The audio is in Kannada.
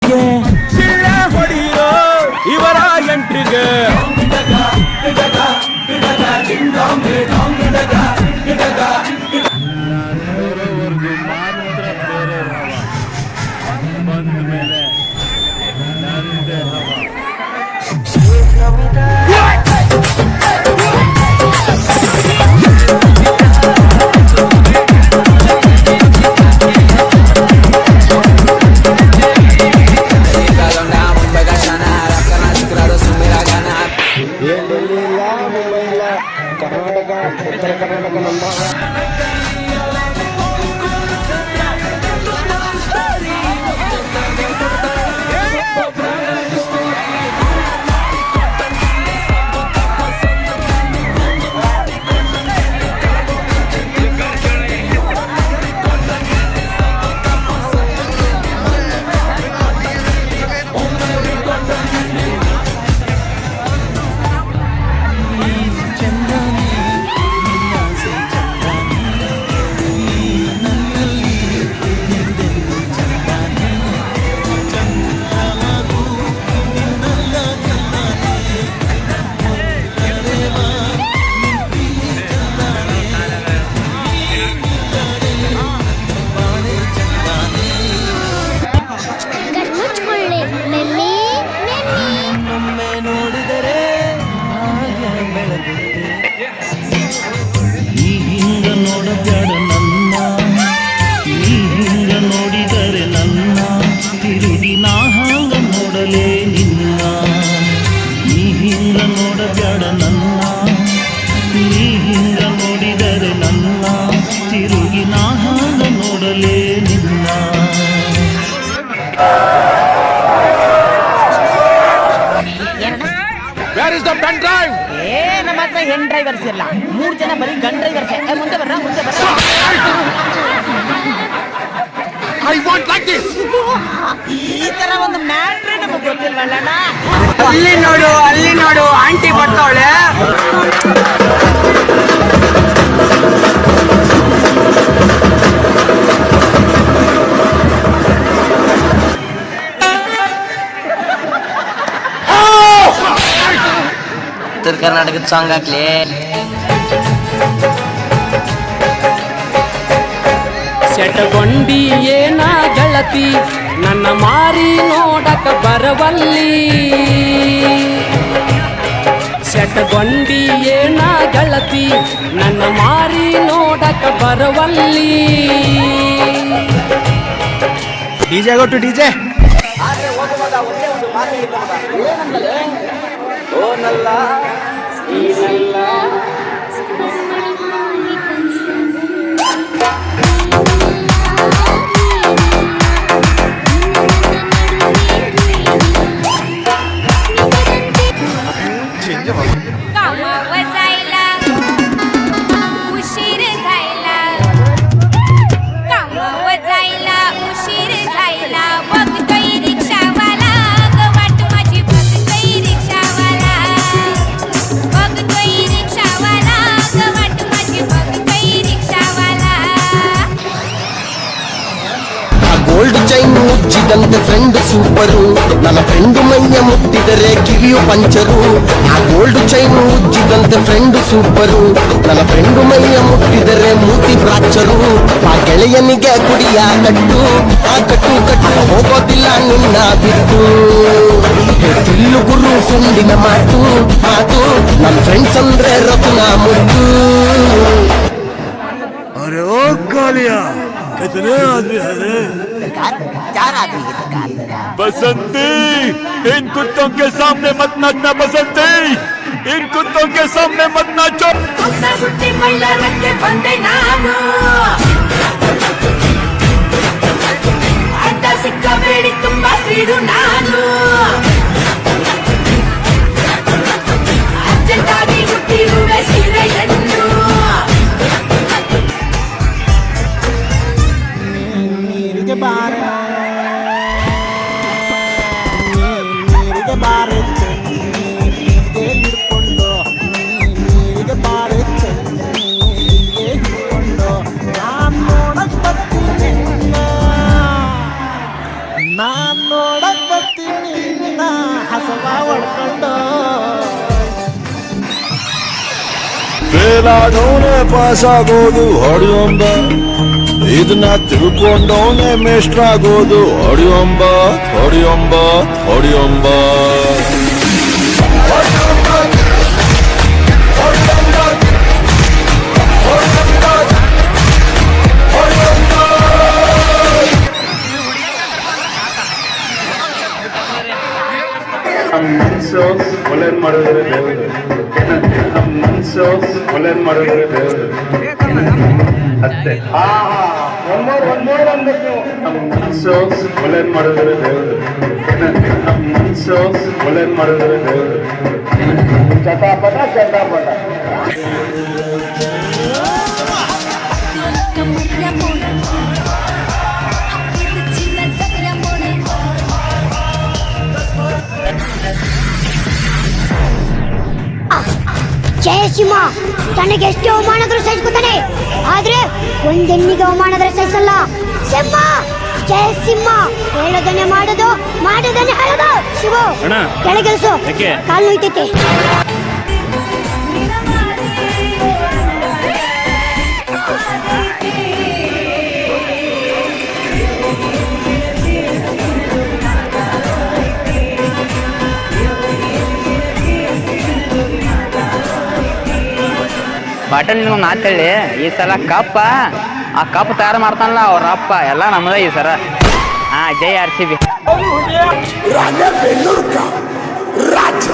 ಎಂಟ್ರಿಗೆ ಶಿಳ್ಳ ಹೊಡೆಯೋ ಇವರ ಎಂಟ್ರಿಗೆ ಕರ್ನಾಟಕ ಉತ್ತರ ಕರ್ನಾಟಕ ನಮ್ಮ ನಮ್ಮ ಹತ್ರ ಹೆಣ್ ಡ್ರೈವರ್ಸ್ ಇಲ್ಲ, 3 ಜನ ಬರೀ ಗನ್ ಡ್ರೈವರ್ಸ್. ಮುಂದೆ ಬರ್ರ I want like this. ಈ ತರ ಒಂದು ಮ್ಯಾಟ್ರೇ ನಮಗೆ ಗೊತ್ತಿಲ್ವಲ್ಲ. ಅಲ್ಲಿ ನೋಡು ಆಂಟಿ ಬರ್ತಾವಳೆ. ಉತ್ತರ ಕರ್ನಾಟಕದ ಸಾಂಗ್ ಹಾಕ್ಲಿ. ಸೆಟಗೊಂಡಿ ಏನ ಗೆಳತಿ ನನ್ನ ಮಾರಿ ನೋಡಕ ಬರವಲ್ಲಿ. ಸೆಟಗೊಂಡಿ ಏನ ಗೆಳತಿ ನನ್ನ ಮಾರಿ ನೋಡಕ ಬರವಲ್ಲಿ. ಡಿಜೆ ಗೊತ್ತು ಡಿಜೆ ಗೋಲ್ಡ್ ಚೈನ್ ಮುಚ್ಚಿದಂತೆ ಫ್ರೆಂಡ್ ಸೂಪರು, ನನ್ನ ಫ್ರೆಂಡು ಮೈಯ ಮುಟ್ಟಿದರೆ ಕಿವಿಯು ಪಂಚರು. ಆ ಗೋಲ್ಡ್ ಚೈನ್ ಉಜ್ಜಿದಂತೆ ಫ್ರೆಂಡ್ ಸೂಪರು, ನನ್ನ ಫ್ರೆಂಡು ಮೈಯ ಮುಟ್ಟಿದರೆ ಮೂತಿ ಫ್ರಾಕ್ಚರು. ಆ ಗೆಳೆಯನಿಗೆ ಕುಡಿಯ ಕಟ್ಟು, ಆ ಕಟ್ಟು ಹೋಗೋದಿಲ್ಲ ನಿನ್ನ ಬಿಟ್ಟು. ತಿಲ್ಲು ಗುರು ಫ್ರೆಂಡಿನ ಮಾತು ನನ್ನ ಫ್ರೆಂಡ್ಸ್ ಅಂದ್ರೆ ರತ್ನ ಮುಟ್ಟು. अरे ओ कालिया कितने आदमी है? 4 आदमी है सरकार. बसंती, इन कुत्तों के सामने मत नाचना बसंती, इन कुत्तों के सामने मत नाचो. बंदे नाम अड्ड सिक्कಬೇಡಿ ತುಂಬಾ ಸ್ಪೀಡು ನಾನು. ಅರ್ಜೆಂಟಾಗಿ ಹುಟ್ಟಿರುವೆ ಸೀರೆಯನ್ನು. ನೀರಿಗೆ ಬಾರೆ ಹಿಡ್ಕೊಂಡು, ನೀರಿಗೆ ಬಾರೆ ಹಿಡ್ಕೊಂಡು ನಾನು ನೋಡಕ್ ಬರ್ತೀನಿ, ನಾನು ನೋಡಕ್ ಹಸುವ ಹೊಡ್ಕೊಂಡು ಫೇಲ್ ಆದವನೇ ಪಾಸ್ ಆಗೋದು ಹೊಡೆಯೊಂಬ, ಇದನ್ನ ತಿಳ್ಕೊಂಡವನೇ ಮೇಷ್ಟ್ರಾಗೋದು ಹೊಡೆಯೊಂಬ ಹೊಡೆಯೊಂಬ ಹೊಡೆಯೊಂಬ. ಮನಸ್ಸು ಒಳ್ಳೇದ್ ಮಾಡಿದ್ರೆ ದೇವರು, ನಮ್ಮ ಮನಸ್ಸು ಒಳ್ಳೇದ್ ಮಾಡಿದ್ರೆ ದೇವರು ಅಷ್ಟೇ. ನಮ್ಮ ಮನಸ್ಸು ಒಳ್ಳೇದ್ ಮಾಡಿದ್ರೆ ದೇವರು, ನಮ್ಮ ಮನಸ್ಸು ಒಳ್ಳೇದ್ ಮಾಡಿದ್ರೆ ದೇವರು. ಚಟಾಪಟ ಚಟಾಪಟ. ಜಯಸಿಂಹ ತನಗೆ ಎಷ್ಟು ಅವಮಾನದ್ರು ಸಹಿಸ್ಕೊತಾನೆ, ಆದ್ರೆ ಒಂದೆಣ್ಣಿಗೆ ಅವಮಾನದ್ರೆ ಸಹಿಸಲ್ಲ. ಸಿಂಹ ಜಯಸಿಂಹ ಹೇಳೋದನ್ನೇ ಮಾಡೋದು, ಮಾಡೋದನ್ನೇ ಹೇಳೋದು. ಶಿವು ಕೆಳಗೆಲ್ಸು, ಕಾಲು ನೋಯ್ತೈತೆ. ಬಾಟಲ್ ನಿಮ್ಗೆ ಮಾತೇಳಿ ಈ ಸಲ ಕಪ್ಪ ಆ ಕಪ್ ತಯಾರು ಮಾಡ್ತಾನಲ್ಲ ಅವ್ರ ಅಪ್ಪ ಎಲ್ಲ ನಮ್ಮದ ಈ ಸರ. ಜೈ RCB. ರಾಜ